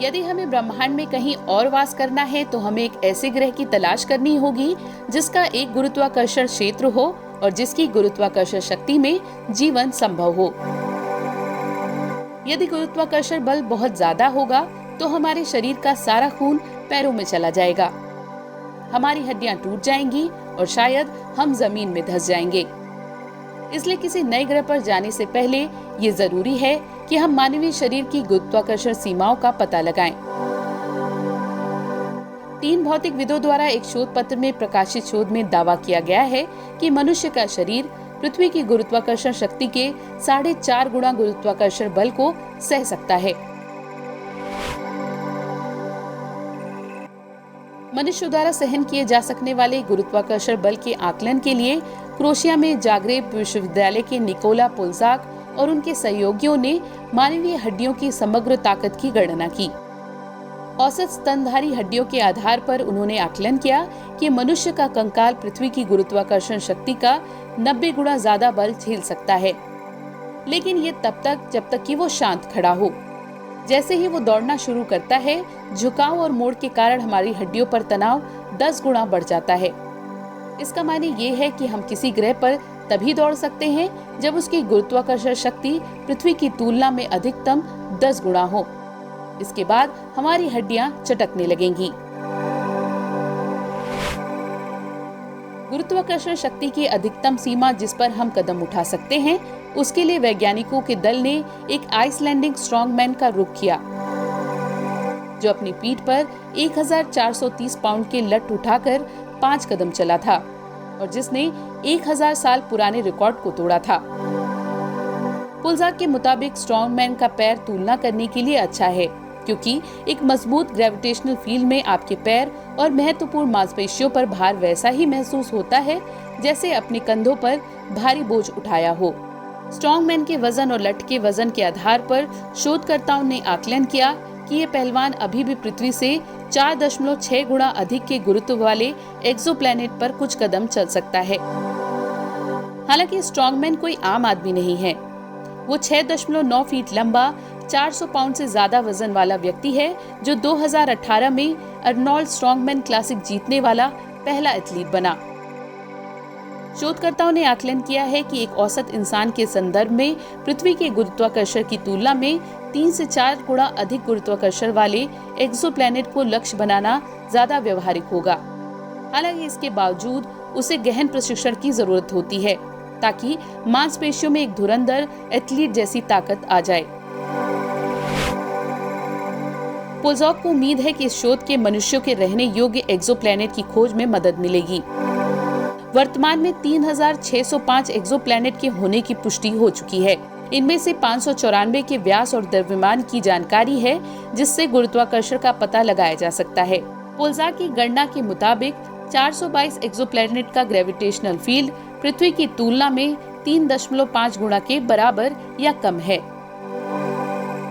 यदि हमें ब्रह्मांड में कहीं और वास करना है तो हमें एक ऐसे ग्रह की तलाश करनी होगी जिसका एक गुरुत्वाकर्षण क्षेत्र हो और जिसकी गुरुत्वाकर्षण शक्ति में जीवन संभव हो। यदि गुरुत्वाकर्षण बल बहुत ज्यादा होगा तो हमारे शरीर का सारा खून पैरों में चला जाएगा, हमारी हड्डियां टूट जाएंगी और शायद हम जमीन में धंस जाएंगे। इसलिए किसी नए ग्रह पर जाने से पहले ये जरूरी है कि हम मानवीय शरीर की गुरुत्वाकर्षण सीमाओं का पता लगाएं। 3 भौतिकविदों द्वारा एक शोध पत्र में प्रकाशित शोध में दावा किया गया है कि मनुष्य का शरीर पृथ्वी की गुरुत्वाकर्षण शक्ति के 4.5 गुना गुरुत्वाकर्षण बल को सह सकता है। मनुष्य द्वारा सहन किए जा सकने वाले गुरुत्वाकर्षण बल के आकलन के लिए क्रोएशिया में जाग्रेब विश्वविद्यालय के निकोला पुल्जाक और उनके सहयोगियों ने मानवीय हड्डियों की समग्र ताकत की गणना की। औसत स्तनधारी हड्डियों के आधार पर उन्होंने आकलन किया कि मनुष्य का कंकाल पृथ्वी की गुरुत्वाकर्षण शक्ति का 90 गुना ज्यादा बल झेल सकता है, लेकिन ये तब तक जब तक कि वो शांत खड़ा हो। जैसे ही वो दौड़ना शुरू करता है, झुकाव और मोड़ के कारण हमारी हड्डियों पर तनाव 10 गुना बढ़ जाता है। इसका माने ये है कि हम किसी ग्रह पर तभी दौड़ सकते हैं जब उसकी गुरुत्वाकर्षण शक्ति पृथ्वी की तुलना में अधिकतम 10 गुना हो। इसके बाद हमारी हड्डियां चटकने लगेंगी। गुरुत्वाकर्षण शक्ति की अधिकतम सीमा जिस पर हम कदम उठा सकते हैं, उसके लिए वैज्ञानिकों के दल ने एक आइसलैंडिक स्ट्रॉन्गमैन का रुख किया, जो अपनी पीठ पर 1430 पाउंड के लठ उठाकर 5 कदम चला था और जिसने 1000 साल पुराने रिकॉर्ड को तोड़ा था। पुल्जाक के मुताबिक स्ट्रॉन्गमैन का पैर तुलना करने के लिए अच्छा है, क्योंकि एक मजबूत ग्रेविटेशनल फील्ड में आपके पैर और महत्वपूर्ण मांसपेशियों पर भार वैसा ही महसूस होता है जैसे अपने कंधों पर भारी बोझ उठाया हो। स्ट्रॉन्गमैन के वजन और लठ के वजन के आधार पर शोधकर्ताओं ने आकलन किया कि ये पहलवान अभी भी पृथ्वी से 4.6 गुना अधिक के गुरुत्व वाले एक्सोप्लैनेट पर कुछ कदम चल सकता है। हालांकि स्ट्रॉन्गमैन कोई आम आदमी नहीं है। वो 6.9 फीट लंबा, 400 पाउंड से ज्यादा वजन वाला व्यक्ति है, जो 2018 में अर्नोल्ड स्ट्रॉन्गमैन क्लासिक जीतने वाला पहला एथलीट बना। शोधकर्ताओं ने आकलन किया है कि एक औसत इंसान के संदर्भ में पृथ्वी के गुरुत्वाकर्षण की तुलना में 3 से 4 गुना अधिक गुरुत्वाकर्षण वाले एक्सोप्लैनेट को लक्ष्य बनाना ज्यादा व्यवहारिक होगा। हालांकि इसके बावजूद उसे गहन प्रशिक्षण की जरूरत होती है ताकि मांसपेशियों में एक धुरंधर एथलीट जैसी ताकत आ जाए। पुल्जाक को उम्मीद है कि इस शोध के मनुष्यों के रहने योग्य एक्सोप्लैनेट की खोज में मदद मिलेगी। वर्तमान में 3605 एक्सोप्लैनेट के होने की पुष्टि हो चुकी है। इनमें से 594 के व्यास और द्रव्यमान की जानकारी है, जिससे गुरुत्वाकर्षण का पता लगाया जा सकता है। पुल्जाक की गणना के मुताबिक 422 एक्सोप्लैनेट का ग्रेविटेशनल फील्ड पृथ्वी की तुलना में 3.5 गुना के बराबर या कम है।